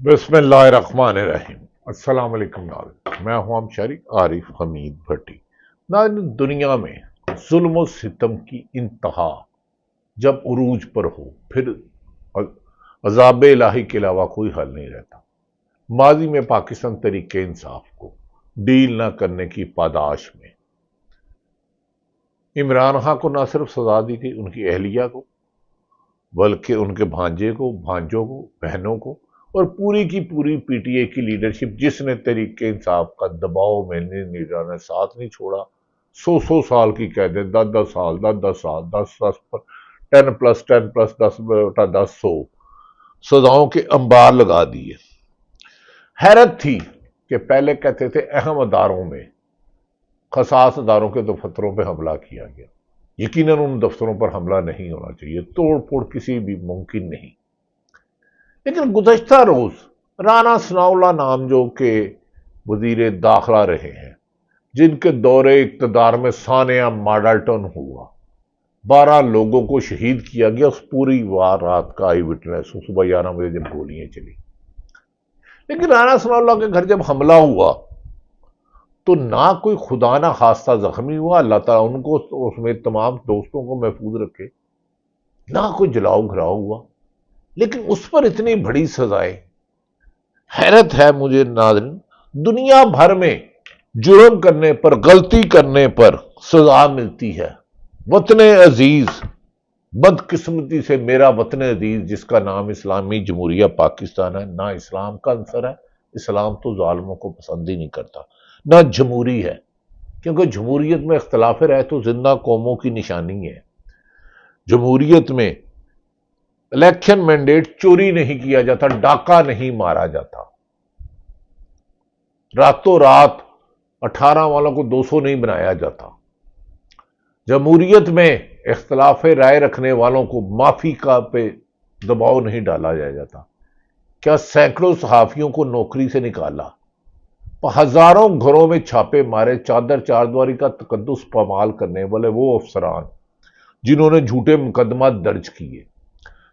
بسم اللہ الرحمن الرحیم۔ السلام علیکم ناظرین، میں ہوں شریک عارف حمید بھٹی۔ ناظرین، دنیا میں ظلم و ستم کی انتہا جب عروج پر ہو پھر عذاب الہی کے علاوہ کوئی حل نہیں رہتا۔ ماضی میں پاکستان تحریک انصاف کو ڈیل نہ کرنے کی پاداش میں عمران خان کو نہ صرف سزا دی گئی، ان کی اہلیہ کو، بلکہ ان کے بھانجے کو، بھانجوں کو، بہنوں کو، اور پوری کی پوری پی ٹی اے کی لیڈرشپ جس نے تحریک انصاف کا دباؤ میں نے ساتھ نہیں چھوڑا۔ 100 سال کی قیدیں، 10 سال، 10 سال، 10+10+10+10 100 سزاؤں کے انبار لگا دیے۔ حیرت تھی کہ پہلے کہتے تھے اہم اداروں میں، حساس اداروں کے دفتروں پہ حملہ کیا گیا، یقیناً ان دفتروں پر حملہ نہیں ہونا چاہیے، توڑ پھوڑ کسی بھی ممکن نہیں۔ لیکن گزشتہ روز رانا ثناء اللہ نام جو کہ وزیر داخلہ رہے ہیں، جن کے دور اقتدار میں سانحہ ماڈل ٹاؤن ہوا، 12 لوگوں کو شہید کیا گیا، اس پوری رات کا آئی وٹنس، صبح 11 بجے جب گولیاں چلی۔ لیکن رانا ثناء اللہ کے گھر جب حملہ ہوا تو نہ کوئی خدا نہ خواستہ زخمی ہوا، اللہ تعالیٰ ان کو اس میں تمام دوستوں کو محفوظ رکھے، نہ کوئی جلاؤ گھراؤ ہوا، لیکن اس پر اتنی بڑی سزائیں۔ حیرت ہے مجھے ناظرین، دنیا بھر میں جرم کرنے پر، غلطی کرنے پر سزا ملتی ہے۔ وطن عزیز، بدقسمتی سے میرا وطن عزیز جس کا نام اسلامی جمہوریہ پاکستان ہے، نہ اسلام کا عنصر ہے، اسلام تو ظالموں کو پسند ہی نہیں کرتا، نہ جمہوری ہے، کیونکہ جمہوریت میں اختلاف رائے تو زندہ قوموں کی نشانی ہے۔ جمہوریت میں الیکشن مینڈیٹ چوری نہیں کیا جاتا، ڈاکہ نہیں مارا جاتا، راتوں رات 18 والوں کو 200 نہیں بنایا جاتا۔ جمہوریت میں اختلاف رائے رکھنے والوں کو معافی کا پہ دباؤ نہیں ڈالا جاتا۔ کیا سینکڑوں صحافیوں کو نوکری سے نکالا، ہزاروں گھروں میں چھاپے مارے، چادر چاردواری کا تقدس پامال کرنے والے وہ افسران جنہوں نے جھوٹے مقدمات درج کیے،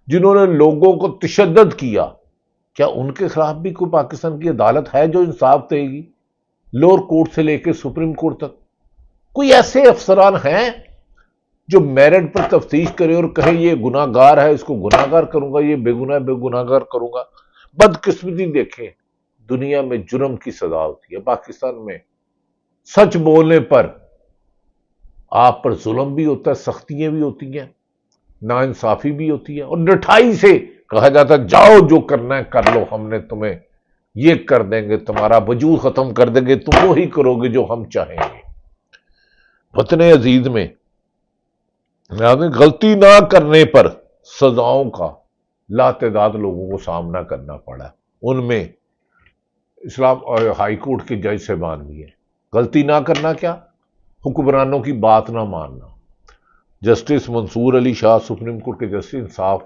جنہوں نے لوگوں کو تشدد کیا، کیا ان کے خلاف بھی کوئی پاکستان کی عدالت ہے جو انصاف دے گی؟ لوور کورٹ سے لے کے سپریم کورٹ تک کوئی ایسے افسران ہیں جو میرٹ پر تفتیش کرے اور کہے یہ گناہ گار ہے، اس کو گناہ گار کروں گا، یہ بے گناہ بے گناہ گار کروں گا؟ بدقسمتی دیکھیں، دنیا میں جرم کی سزا ہوتی ہے، پاکستان میں سچ بولنے پر آپ پر ظلم بھی ہوتا ہے، سختیاں بھی ہوتی ہیں، ناانصافی بھی ہوتی ہے، اور ڈٹھائی سے کہا جاتا ہے جاؤ جو کرنا ہے کر لو، ہم نے تمہیں یہ کر دیں گے، تمہارا وجود ختم کر دیں گے، تم وہی کرو گے جو ہم چاہیں گے۔ وطن عزیز میں غلطی نہ کرنے پر سزاؤں کا لاتعداد لوگوں کو سامنا کرنا پڑا، ان میں اسلام ہائی کورٹ کے جج صاحبان بھی ہیں۔ غلطی نہ کرنا کیا؟ حکمرانوں کی بات نہ ماننا۔ جسٹس منصور علی شاہ سپریم کورٹ کے جسٹس انصاف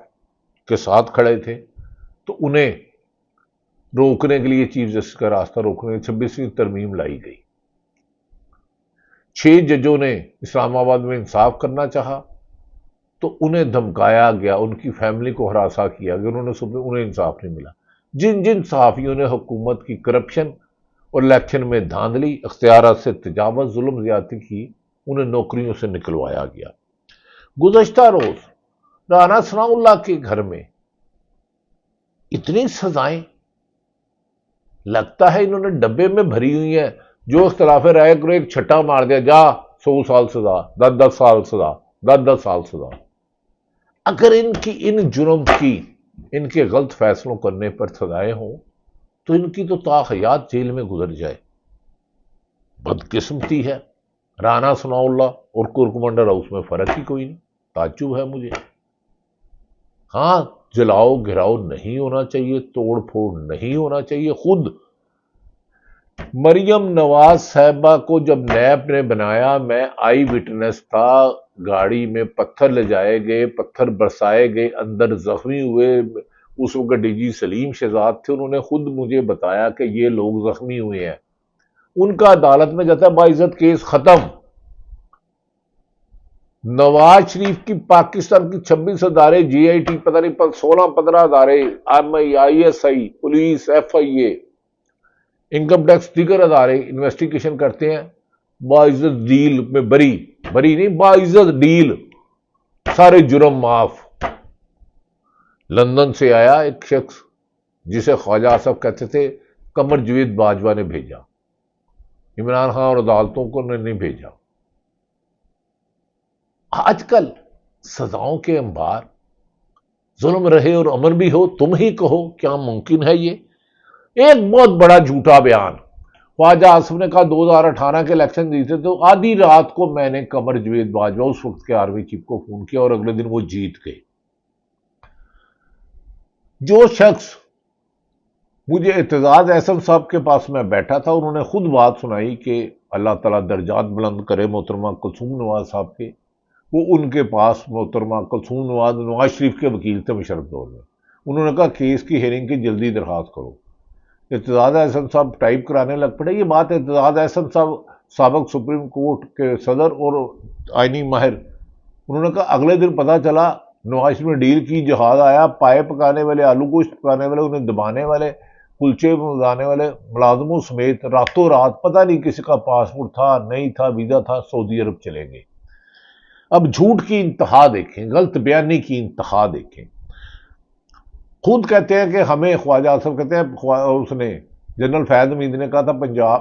کے ساتھ کھڑے تھے تو انہیں روکنے کے لیے چیف جسٹس کا راستہ روکنے کے 26ویں ترمیم لائی گئی۔ 6 ججوں نے اسلام آباد میں انصاف کرنا چاہا تو انہیں دھمکایا گیا، ان کی فیملی کو ہراساں کیا گیا، انہیں انصاف نہیں ملا۔ جن جن صحافیوں نے حکومت کی کرپشن اور الیکشن میں دھاندلی، اختیارات سے تجاوز، ظلم زیادتی کی، انہیں نوکریوں سے نکلوایا گیا۔ گزشتہ روز رانا ثناء اللہ کے گھر میں اتنی سزائیں، لگتا ہے انہوں نے ڈبے میں بھری ہوئی ہیں، جو اختلاف رائے کو ایک چھٹا مار دیا، جا 100 سال سزا، 10 سال سزا، 10 سال سزا۔ اگر ان جرم کی، ان کے غلط فیصلوں کرنے پر سزائیں ہوں تو ان کی تو تا حیات جیل میں گزر جائے۔ بدقسمتی ہے، رانا ثناء اللہ اور کور کمانڈر ہاؤس میں فرق ہی کوئی نہیں، تعجب ہے مجھے۔ ہاں، جلاؤ گھراؤ نہیں ہونا چاہیے، توڑ پھوڑ نہیں ہونا چاہیے۔ خود مریم نواز صاحبہ کو جب نیب نے بنایا، میں آئی وٹنس تھا، گاڑی میں پتھر لے جائے گئے، پتھر برسائے گئے، اندر زخمی ہوئے، اس وقت ڈی جی سلیم شہزاد تھے، انہوں نے خود مجھے بتایا کہ یہ لوگ زخمی ہوئے ہیں، ان کا عدالت میں جاتا ہے باعزت کیس ختم۔ نواز شریف کی پاکستان کی 26 ادارے جی آئی ٹی پتہ نہیں 16-15 ادارے M I I S I police F I A income tax دیگر ادارے انویسٹیگیشن کرتے ہیں. باعزت ڈیل میں بری نہیں باعزت ڈیل سارے جرم معاف. لندن سے آیا ایک شخص جسے خواجہ آصف کہتے تھے قمر جوید باجوہ نے بھیجا, عمران خان اور عدالتوں کو نہیں بھیجا. آج کل سزاؤں کے انبار, ظلم رہے اور امن بھی ہو. تم ہی کہو کیا ممکن ہے یہ؟ ایک بہت بڑا جھوٹا بیان خواجہ آصف نے کہا 2018 کے الیکشن جیتے تو آدھی رات کو میں نے قمر جوید باجوہ اس وقت کے آرمی چیف کو فون کیا اور اگلے دن وہ جیت گئے. جو شخص مجھے اعتزاز احسن صاحب کے پاس میں بیٹھا تھا, انہوں نے خود بات سنائی کہ اللہ تعالیٰ درجات بلند کرے محترمہ کلثوم نواز صاحب کے, وہ ان کے پاس محترمہ کلثوم نواز شریف کے وکیل تھے مشرف دور میں. انہوں نے کہا کیس کی ہیئرنگ کی جلدی درخواست کرو. اعتزاز احسن صاحب ٹائپ کرانے لگ پڑے. یہ بات اعتزاز احسن صاحب سابق سپریم کورٹ کے صدر اور آئینی ماہر, انہوں نے کہا اگلے دن پتہ چلا نواز شریف نے ڈیل کی, جہاز آیا, پائے پکانے والے, آلو گوشت پکانے والے, انہیں دبانے والے, کلچے بنانے والے ملازموں سمیت راتوں رات پتہ نہیں کسی کا پاسپورٹ تھا نہیں تھا, ویزا تھا, سعودی عرب چلے گئے. اب جھوٹ کی انتہا دیکھیں, غلط بیانی کی انتہا دیکھیں. خود کہتے ہیں کہ ہمیں خواجہ آصف کہتے ہیں, اس نے جنرل فیض حمید نے کہا تھا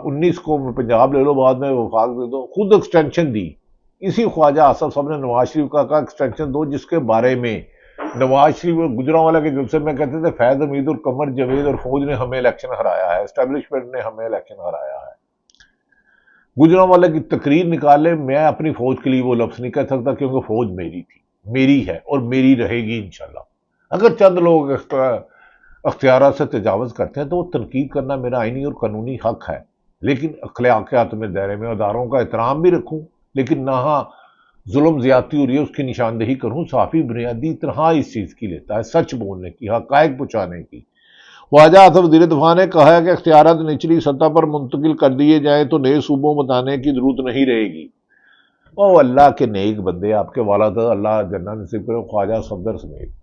19 کو پنجاب لے لو بعد میں وفاق دے دو, خود ایکسٹینشن دی. اسی خواجہ آصف صاحب نے نواز شریف کا کہا ایکسٹینشن دو, جس کے بارے میں نواز شریف گجرانوالہ کے جلسے میں کہتے تھے فیض حمید اور قمر جاوید اور فوج نے ہمیں الیکشن ہرایا ہے, اسٹیبلشمنٹ نے ہمیں الیکشن ہرایا ہے. گجرانوالہ کی تقریر نکالے, میں اپنی فوج کے لیے وہ لفظ نہیں کہہ سکتا کیونکہ فوج میری تھی, میری ہے اور میری رہے گی انشاءاللہ. اگر چند لوگ اختیارات سے تجاوز کرتے ہیں تو وہ تنقید کرنا میرا آئینی اور قانونی حق ہے, لیکن اخلاقیات میں دائرے میں اداروں کا احترام بھی رکھوں, لیکن نہ ظلم زیادتی ہو رہی ہے اس کی نشاندہی کروں. صحافی بنیادی تنہا اس چیز کی لیتا ہے, سچ بولنے کی, حقائق پہنچانے کی. خواجہ آصف وزیر دفاع نے کہا ہے کہ اختیارات نچلی سطح پر منتقل کر دیے جائیں تو نئے صوبوں بتانے کی ضرورت نہیں رہے گی. او اللہ کے نیک بندے, آپ کے والد اللہ جنت نصیب کرے, خواجہ صفدر سمیت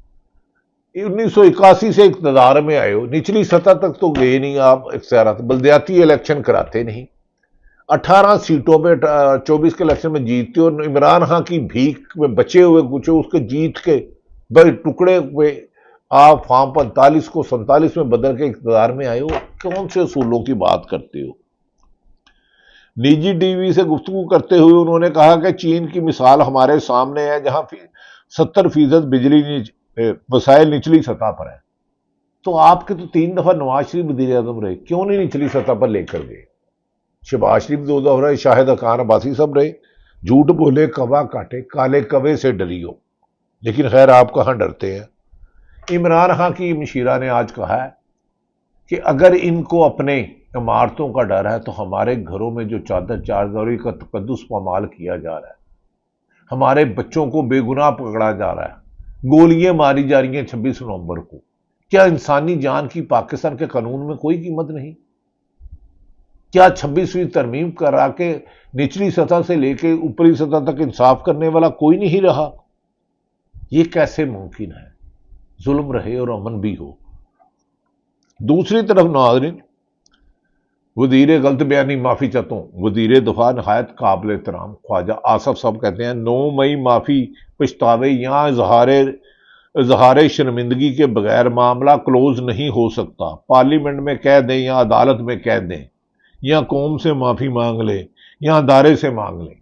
1981 سے اقتدار میں آئے ہو, نچلی سطح تک تو گئے نہیں آپ. اختیارات بلدیاتی الیکشن کراتے نہیں, 18 سیٹوں میں 24 کے الیکشن میں جیتتے, اور عمران خان کی بھیک میں بچے ہوئے کچھ اس کے جیت کے بڑے ٹکڑے ہوئے آپ فارم 45 کو 47 میں بدل کے اقتدار میں آئے ہو. کون سے اصولوں کی بات کرتے ہو؟ نجی ٹی وی سے گفتگو کرتے ہوئے انہوں نے کہا کہ چین کی مثال ہمارے سامنے ہے جہاں 70% بجلی وسائل نچلی سطح پر ہیں. تو آپ کے تو 3 دفعہ نواز شریف وزیر اعظم رہے, کیوں نہیں نچلی سطح پر لے کر گئے؟ شہباز شریف 2 دفعہ رہے, شاہد خان عباسی سب رہے, جھوٹ بولے کوا کاٹے, کالے کوے سے ڈری ہو. لیکن خیر آپ کہاں ڈرتے ہیں. عمران خان کی مشیرہ نے آج کہا ہے کہ اگر ان کو اپنے عمارتوں کا ڈر ہے تو ہمارے گھروں میں جو چادر چادری کا تقدس پامال کیا جا رہا ہے, ہمارے بچوں کو بے گناہ پکڑا جا رہا ہے, گولیاں ماری جا رہی ہیں 26 نومبر کو, کیا انسانی جان کی پاکستان کے قانون میں کوئی قیمت نہیں؟ کیا 26ویں ترمیم کرا کے نچلی سطح سے لے کے اوپری سطح تک انصاف کرنے والا کوئی نہیں رہا؟ یہ کیسے ممکن ہے؟ ظلم رہے اور امن بھی ہو. دوسری طرف ناظرین, وزیر غلط بیانی معافی چاہتا ہوں, وزیر دفاع نہایت قابل احترام خواجہ آصف صاحب کہتے ہیں 9 مئی معافی پچھتاوے یہاں اظہار شرمندگی کے بغیر معاملہ کلوز نہیں ہو سکتا. پارلیمنٹ میں کہہ دیں یا عدالت میں کہہ دیں یا قوم سے معافی مانگ لیں یا ادارے سے مانگ لیں.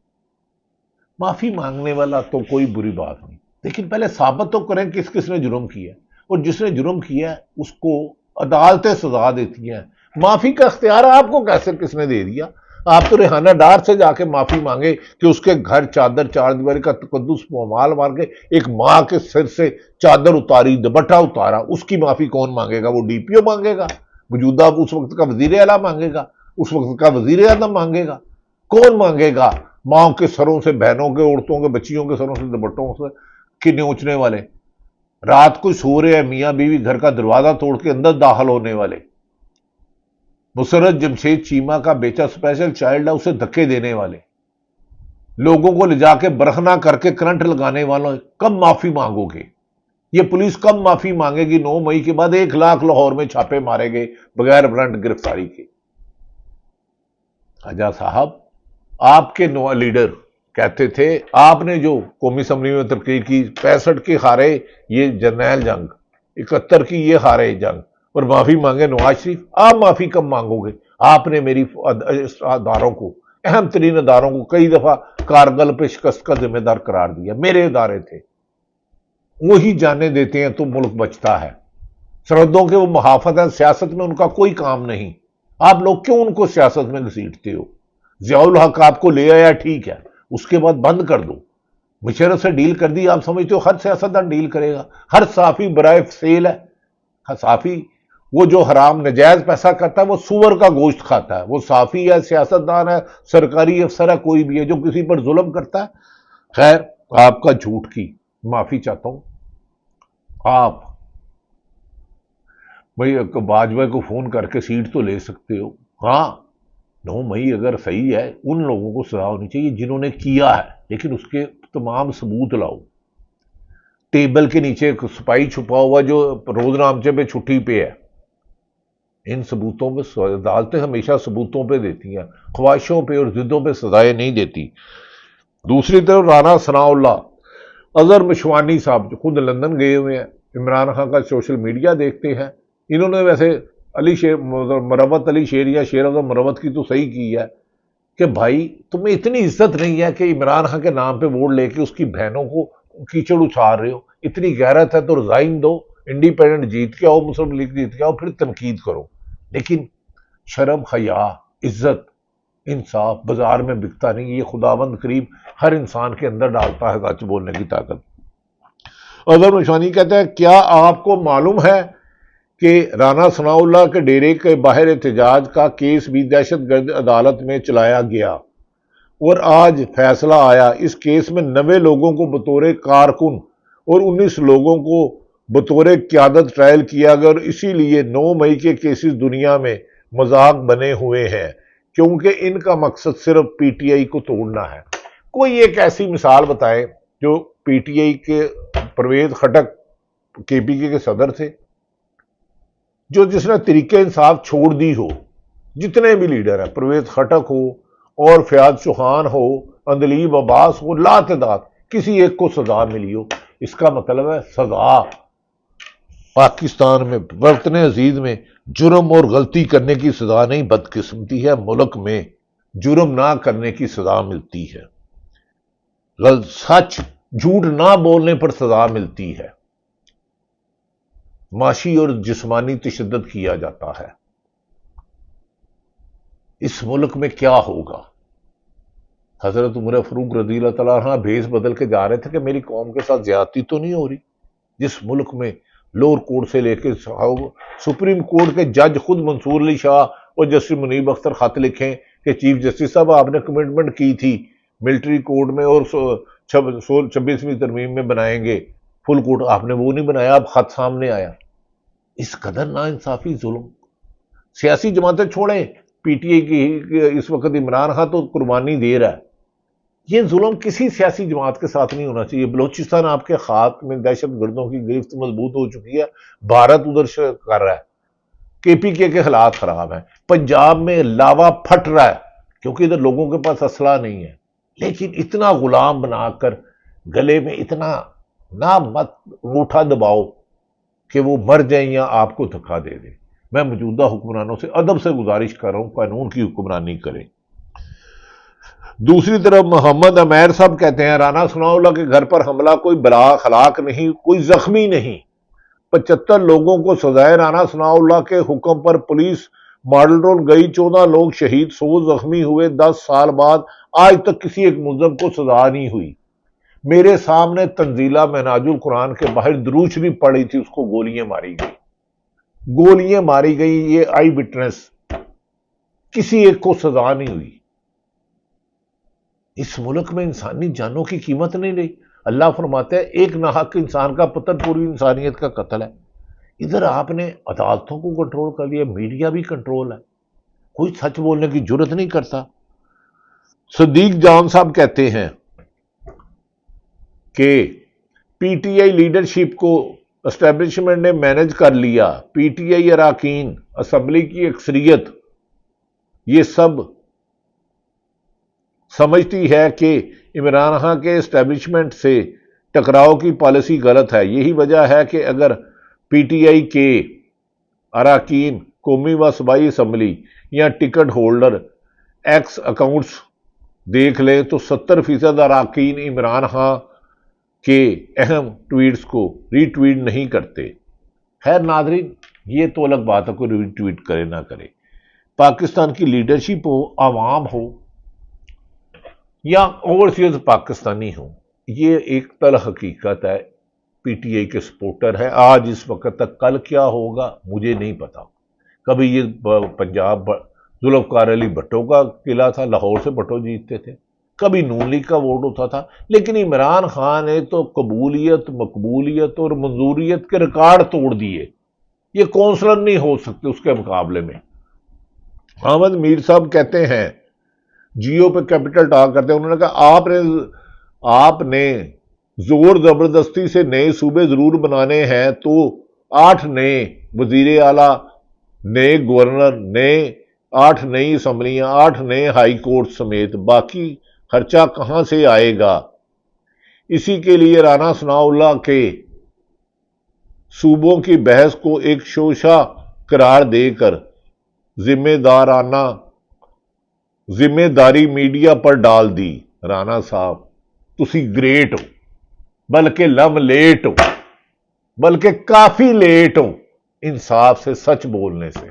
معافی مانگنے والا تو کوئی بری بات نہیں, لیکن پہلے ثابت تو کریں کس کس نے جرم کیا ہے, اور جس نے جرم کیا ہے اس کو عدالتیں سزا دیتی ہیں. معافی کا اختیار آپ کو کیسے کس نے دے دیا؟ آپ تو ریحانہ ڈار سے جا کے معافی مانگے کہ اس کے گھر چادر چار دیواری کا تقدس پامال مار کے ایک ماں کے سر سے چادر اتاری, دوپٹہ اتارا, اس کی معافی کون مانگے گا؟ وہ ڈی پی او مانگے گا, موجودہ اس وقت کا وزیر اعلیٰ مانگے گا, اس وقت کا وزیر اعظم مانگے گا, کون مانگے گا؟ ماں کے سروں سے, بہنوں کے, عورتوں کے, بچیوں کے سروں سے دوپٹوں سے کی نوچنے والے, رات کو سو رہے ہیں میاں بیوی گھر کا دروازہ توڑ کے اندر داخل ہونے والے, مسرت جمشید چیمہ کا بیٹا اسپیشل چائلڈ ہے اسے دھکے دینے والے. لوگوں کو لے جا کے برہنہ کر کے کرنٹ لگانے والوں کب معافی مانگو گے؟ یہ پولیس کب معافی مانگے گی؟ 9 مئی کے بعد 1 لاکھ لاہور میں چھاپے مارے گئے بغیر وارنٹ گرفتاری کے۔ خواجہ صاحب، آپ کے لیڈر کہتے تھے، آپ نے جو قومی اسمبلی میں تقریر کی 65 کی ہارے یہ جرنیل جنگ، 71 کی یہ ہارے جنگ، اور معافی مانگے نواز شریف۔ آپ معافی کب مانگو گے؟ آپ نے میری اداروں کو، اہم ترین اداروں کو کئی دفعہ کارگل پہ شکست کا ذمہ دار قرار دیا۔ میرے ادارے تھے، وہی جانے دیتے ہیں تو ملک بچتا ہے۔ سرحدوں کے وہ محافظ ہیں، سیاست میں ان کا کوئی کام نہیں۔ آپ لوگ کیوں ان کو سیاست میں گھسیٹتے ہو؟ ضیاء الحق آپ کو لے آیا، ٹھیک ہے، اس کے بعد بند کر دو۔ مشرف سے ڈیل کر دی، آپ سمجھتے ہو ہر سیاستدان ڈیل کرے گا؟ ہر صحافی برائے سیل ہے۔ صحافی وہ جو حرام نجائز پیسہ کرتا ہے وہ سور کا گوشت کھاتا ہے۔ وہ صحافی ہے، سیاستدان ہے، سرکاری افسر ہے، کوئی بھی ہے جو کسی پر ظلم کرتا ہے۔ خیر، آپ کا جھوٹ کی معافی چاہتا ہوں۔ آپ بھئی باجوہ کو فون کر کے سیٹ تو لے سکتے ہو۔ ہاں، 9 مئی اگر صحیح ہے، ان لوگوں کو سزا ہونی چاہیے جنہوں نے کیا ہے، لیکن اس کے تمام ثبوت لاؤ۔ ٹیبل کے نیچے ایک سپاہی چھپا ہوا جو روز نامچے پہ چھٹی پہ ہے، ان ثبوتوں پہ عدالتیں ہمیشہ ثبوتوں پہ دیتی ہیں، خواہشوں پہ اور ضدوں پہ سزائیں نہیں دیتی۔ دوسری طرف رانا ثناء اللہ، اظہر مشوانی صاحب جو خود لندن گئے ہوئے ہیں، عمران خان کا سوشل میڈیا دیکھتے ہیں، انہوں نے ویسے مروت علی شیر یا شیر اعظم مروت کی تو صحیح کی ہے کہ بھائی تمہیں اتنی عزت نہیں ہے کہ عمران خان کے نام پہ ووٹ لے کے اس کی بہنوں کو کیچڑ اچھال رہے ہو۔ اتنی غیرت ہے تو ریزائن دو، انڈیپینڈنٹ جیت کے آؤ، مسلم لیگ جیت کے آؤ، پھر تنقید کرو۔ لیکن شرم، حیا، عزت، انصاف بازار میں بکتا نہیں۔ یہ خداوند کریم ہر انسان کے اندر ڈالتا ہے سچ بولنے کی طاقت۔ اظہر مشوانی کہتا ہے، کیا آپ کو معلوم ہے کہ رانا ثناء اللہ کے ڈیرے کے باہر احتجاج کا کیس بھی دہشت گرد عدالت میں چلایا گیا اور آج فیصلہ آیا۔ اس کیس میں 90 لوگوں کو بطور کارکن اور 19 لوگوں کو بطور قیادت ٹرائل کیا گیا، اور اسی لیے 9 مئی کے کیسز دنیا میں مذاق بنے ہوئے ہیں کیونکہ ان کا مقصد صرف پی ٹی آئی کو توڑنا ہے۔ کوئی ایک ایسی مثال بتائے جو پی ٹی آئی کے پرویز خٹک کے پی کے صدر تھے، جس نے طریقہ انصاف چھوڑ دی ہو۔ جتنے بھی لیڈر ہیں، پرویز خٹک ہو اور فیاض چوہان ہو، اندلیب عباس ہو، لا تعداد، کسی ایک کو سزا ملی ہو۔ اس کا مطلب ہے سزا پاکستان میں، وطن عزیز میں جرم اور غلطی کرنے کی سزا نہیں، بدقسمتی ہے ملک میں جرم نہ کرنے کی سزا ملتی ہے، سچ جھوٹ نہ بولنے پر سزا ملتی ہے، معاشی اور جسمانی تشدد کیا جاتا ہے۔ اس ملک میں کیا ہوگا؟ حضرت عمر فاروق رضی اللہ تعالیٰ عنہ بھیس بدل کے جا رہے تھے کہ میری قوم کے ساتھ زیادتی تو نہیں ہو رہی؟ جس ملک میں لوور کورٹ سے لے کے سپریم کورٹ کے جج خود منصور علی شاہ اور جسٹس منیب اختر خط لکھیں کہ چیف جسٹس صاحب آپ نے کمٹمنٹ کی تھی ملٹری کورٹ میں اور 26ویں ترمیم میں بنائیں گے فل کورٹ، آپ نے وہ نہیں بنایا، اب خط سامنے آیا۔ اس قدر نا انصافی، ظلم۔ سیاسی جماعتیں چھوڑیں، پی ٹی آئی کی اس وقت عمران خان تو قربانی دے رہا ہے، یہ ظلم کسی سیاسی جماعت کے ساتھ نہیں ہونا چاہیے۔ بلوچستان آپ کے خاک میں دہشت گردوں کی گرفت مضبوط ہو چکی ہے، بھارت ادھر سے کر رہا ہے، کے پی کے حالات خراب ہیں، پنجاب میں لاوا پھٹ رہا ہے کیونکہ ادھر لوگوں کے پاس اسلحہ نہیں ہے، لیکن اتنا غلام بنا کر گلے میں اتنا نہ مت انگوٹھا دباؤ کہ وہ مر جائیں یا آپ کو دھکا دے دیں۔ میں موجودہ حکمرانوں سے ادب سے گزارش کر رہا ہوں، قانون کی حکمرانی کریں۔ دوسری طرف محمد عمیر صاحب کہتے ہیں، رانا ثناء اللہ کے گھر پر حملہ کوئی بلا ہلاک نہیں، کوئی زخمی نہیں، 75 لوگوں کو سزائے رانا ثناء اللہ کے حکم پر پولیس ماڈل رول گئی، 14 لوگ شہید، 100 زخمی ہوئے، 10 سال بعد آج تک کسی ایک ملزم کو سزا نہیں ہوئی۔ میرے سامنے تنزیلہ منہاج القرآن کے باہر درود شریف پڑی تھی، اس کو گولیاں ماری گئی، یہ آئی وٹنس، کسی ایک کو سزا نہیں ہوئی۔ اس ملک میں انسانی جانوں کی قیمت نہیں رہی۔ اللہ فرماتا ہے ایک ناحق انسان کا قتل پوری انسانیت کا قتل ہے۔ ادھر آپ نے عدالتوں کو کنٹرول کر لیا، میڈیا بھی کنٹرول ہے، کوئی سچ بولنے کی جرت نہیں کرتا۔ صدیق جان صاحب کہتے ہیں کہ پی ٹی آئی لیڈرشپ کو اسٹیبلشمنٹ نے مینج کر لیا، پی ٹی آئی اراکین، اسمبلی کی اکثریت، یہ سب سمجھتی ہے کہ عمران خان کے اسٹیبلشمنٹ سے ٹکراؤ کی پالیسی غلط ہے۔ یہی وجہ ہے کہ اگر پی ٹی آئی کے اراکین قومی و صوبائی اسمبلی یا ٹکٹ ہولڈر ایکس اکاؤنٹس دیکھ لیں تو 70% اراکین عمران خان کے اہم ٹویٹس کو ری ٹویٹ نہیں کرتے۔ خیر ناظرین، یہ تو الگ بات ہے، کوئی ری ٹویٹ کرے نہ کرے، پاکستان کی لیڈرشپ ہو، عوام ہو یا اوورسیز پاکستانی ہو، یہ ایک تلخ حقیقت ہے۔ پی ٹی آئی کے سپورٹر ہے آج اس وقت تک، کل کیا ہوگا مجھے نہیں پتا۔ کبھی یہ پنجاب ذوالفقار علی بھٹو کا قلعہ تھا، لاہور سے بھٹو جیتتے تھے، کبھی نون لیگ کا ووٹ ہوتا تھا، لیکن عمران خان نے تو قبولیت، مقبولیت اور منظوریت کے ریکارڈ توڑ دیے۔ یہ کونسلر نہیں ہو سکتے اس کے مقابلے میں۔ احمد میر صاحب کہتے ہیں، جیو پہ کیپٹل ٹاک کرتے ہیں، انہوں نے کہا آپ نے زور زبردستی سے نئے صوبے ضرور بنانے ہیں تو 8 نئے وزیر اعلیٰ، نئے گورنر، 8 نئی اسمبلیاں، 8 نئے ہائی کورٹ سمیت باقی خرچہ کہاں سے آئے گا؟ اسی کے لیے رانا ثناء اللہ کے صوبوں کی بحث کو ایک شوشہ قرار دے کر ذمہ داری میڈیا پر ڈال دی۔ رانا صاحب تسی گریٹ ہو، بلکہ لم لیٹ ہو، بلکہ کافی لیٹ ہو انصاف سے، سچ بولنے سے۔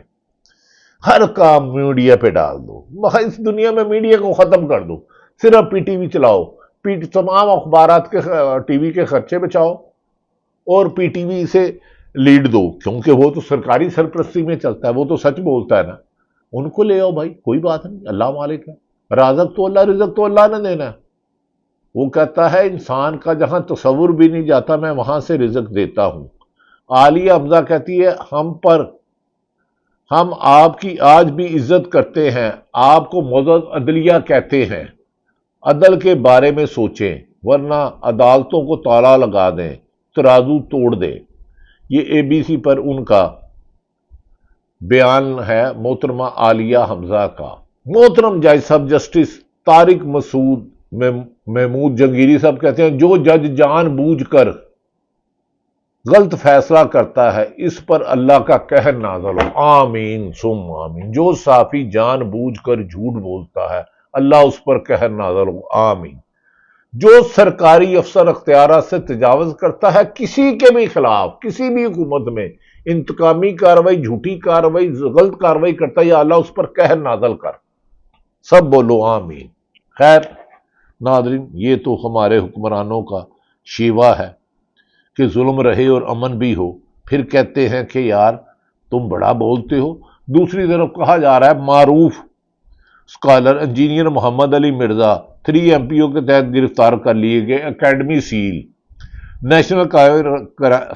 ہر کام میڈیا پہ ڈال دو، اس دنیا میں میڈیا کو ختم کر دو، صرف پی ٹی وی چلاؤ، تمام اخبارات کے ٹی وی کے خرچے بچاؤ اور پی ٹی وی سے لیڈ دو، کیونکہ وہ تو سرکاری سرپرستی میں چلتا ہے، وہ تو سچ بولتا ہے نا، ان کو لے آؤ بھائی، کوئی بات نہیں، اللہ مالک ہے، رازق تو اللہ، رزق تو اللہ نے دینا ہے۔ وہ کہتا ہے انسان کا جہاں تصور بھی نہیں جاتا میں وہاں سے رزق دیتا ہوں۔ عالیہ حمزہ کہتی ہے ہم آپ کی آج بھی عزت کرتے ہیں، آپ کو معزز عدلیہ کہتے ہیں، عدل کے بارے میں سوچیں ورنہ عدالتوں کو تالا لگا دیں، ترازو توڑ دیں۔ یہ اے بی سی پر ان کا بیان ہے محترمہ عالیہ حمزہ کا۔ محترم جج صاحب جسٹس طارق مسعود محمود جنگیری صاحب کہتے ہیں، جو جج جان بوجھ کر غلط فیصلہ کرتا ہے اس پر اللہ کا قہر نازل ہو، آمین ثم آمین۔ جو صحافی جان بوجھ کر جھوٹ بولتا ہے اللہ اس پر قہر نازل ہو، آمین۔ جو سرکاری افسر اختیارات سے تجاوز کرتا ہے کسی کے بھی خلاف، کسی بھی حکومت میں انتقامی کارروائی، جھوٹی کارروائی، غلط کارروائی کرتا ہے یا اللہ اس پر قہر نازل کر، سب بولو آمین۔ خیر ناظرین، یہ تو ہمارے حکمرانوں کا شیوا ہے کہ ظلم رہے اور امن بھی ہو، پھر کہتے ہیں کہ یار تم بڑا بولتے ہو۔ دوسری طرف کہا جا رہا ہے معروف scholar engineer Muhammad Ali Mirza 3 M P O کے تحت گرفتار کر لیے گئے، academy cell. National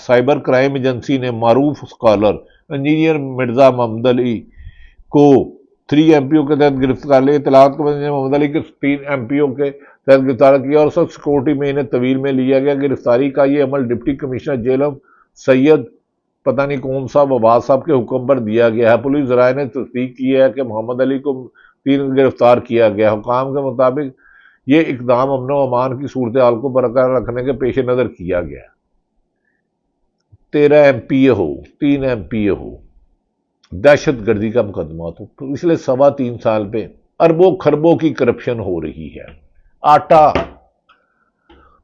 cyber crime agency نے معروف اسکالر انجینئر مرزا محمد علی کو 3 ایم پی او کے تحت گرفتار کر لیا۔ اطلاعات کو محمد علی کے 3 ایم پی او کے تحت گرفتار کیا اور سخت سیکورٹی میں انہیں طویل میں لیا گیا۔ گرفتاری کا یہ عمل ڈپٹی کمشنر جیلم سید پتہ نہیں کون صاحب عباس صاحب کے حکم پر دیا گیا ہے۔ پولیس ذرائع نے تصدیق کی ہے کہ محمد علی کو گرفتار کیا گیا۔ حکام کے مطابق یہ اقدام امن و امان کی صورتحال کو برقرار رکھنے کے پیش نظر کیا گیا۔ 13 ایم پی اے ہو، 3 ایم پی اے ہو، دہشت گردی کا مقدمہ تو پچھلے 3.25 سال پہ اربوں خربوں کی کرپشن ہو رہی ہے۔ آٹا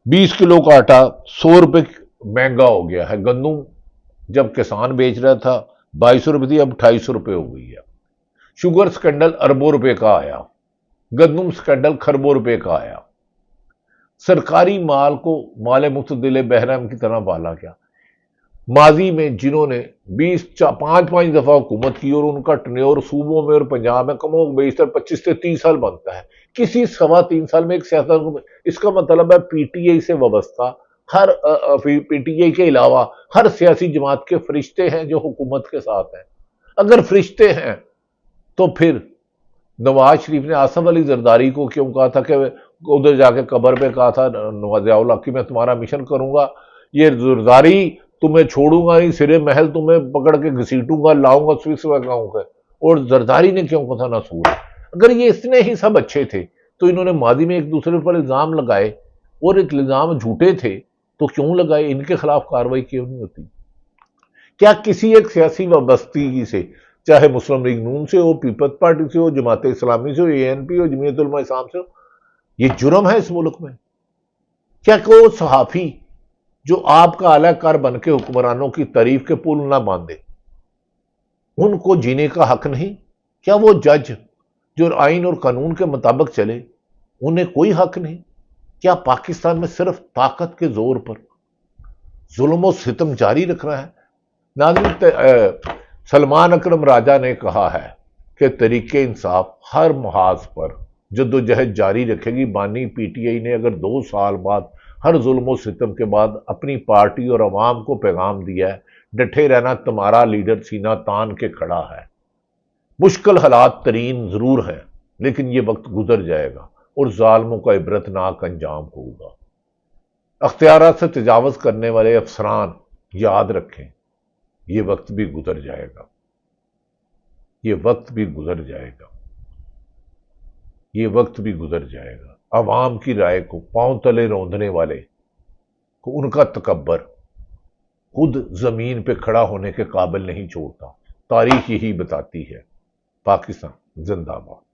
20 کلو کا آٹا 100 روپے مہنگا ہو گیا ہے۔ گندم جب کسان بیچ رہا تھا 2200 روپے تھی، اب 2800 روپے ہو گئی ہے۔ شوگر سکینڈل اربوں روپے کا آیا، گندم سکینڈل خربوں روپے کا آیا۔ سرکاری مال کو مال متدل بحرام کی طرح پالا گیا۔ ماضی میں جنہوں نے 5 دفعہ حکومت کی اور ان کا ٹنیور صوبوں میں اور پنجاب میں کم و بیشتر 25 سے 30 سال بنتا ہے، کسی 3.25 سال میں ایک سیاست، اس کا مطلب ہے پی ٹی آئی سے وابستہ ہر پی ٹی آئی کے علاوہ ہر سیاسی جماعت کے فرشتے ہیں جو حکومت کے ساتھ ہیں۔ اگر فرشتے ہیں تو پھر نواز شریف نے آصف علی زرداری کو کیوں کہا تھا کہ ادھر جا کے قبر پہ کہا تھا نواز الحق کہ میں تمہارا مشن کروں گا، یہ زرداری تمہیں چھوڑوں گا نہیں، سرے محل تمہیں پکڑ کے گھسیٹوں گا، لاؤں گا سوئس گاؤں کا. اور زرداری نے کیوں کہا تھا نصور؟ اگر یہ اتنے ہی سب اچھے تھے تو انہوں نے ماضی میں ایک دوسرے پر الزام لگائے اور ایک الزام جھوٹے تھے تو کیوں لگائے؟ ان کے خلاف کارروائی کیوں نہیں ہوتی؟ کیا کسی ایک سیاسی وابستگی سے، چاہے مسلم لیگ نون سے ہو، پیپلز پارٹی سے ہو، جماعت اسلامی سے ہو، اے این پی ہو، جمعیت علماء اسلام سے ہو، یہ جرم ہے اس ملک میں؟ کیا کوئی صحافی جو آپ کا اعلی کار بن کے حکمرانوں کی تعریف کے پل نہ باندھے، ان کو جینے کا حق نہیں؟ کیا وہ جج جو آئین اور قانون کے مطابق چلے، انہیں کوئی حق نہیں؟ کیا پاکستان میں صرف طاقت کے زور پر ظلم و ستم جاری رکھ رہا ہے؟ ناظرین، سلمان اکرم راجہ نے کہا ہے کہ تحریک انصاف ہر محاذ پر جدوجہد جاری رکھے گی. بانی پی ٹی آئی نے اگر 2 سال بعد ہر ظلم و ستم کے بعد اپنی پارٹی اور عوام کو پیغام دیا ہے، ڈٹے رہنا، تمہارا لیڈر سینہ تان کے کھڑا ہے. مشکل حالات ترین ضرور ہیں لیکن یہ وقت گزر جائے گا اور ظالموں کا عبرتناک انجام ہوگا. اختیارات سے تجاوز کرنے والے افسران یاد رکھیں، یہ وقت بھی گزر جائے گا، یہ وقت بھی گزر جائے گا، یہ وقت بھی گزر جائے گا. عوام کی رائے کو پاؤں تلے روندنے والے کو ان کا تکبر خود زمین پہ کھڑا ہونے کے قابل نہیں چھوڑتا. تاریخ یہی بتاتی ہے. پاکستان زندہ باد.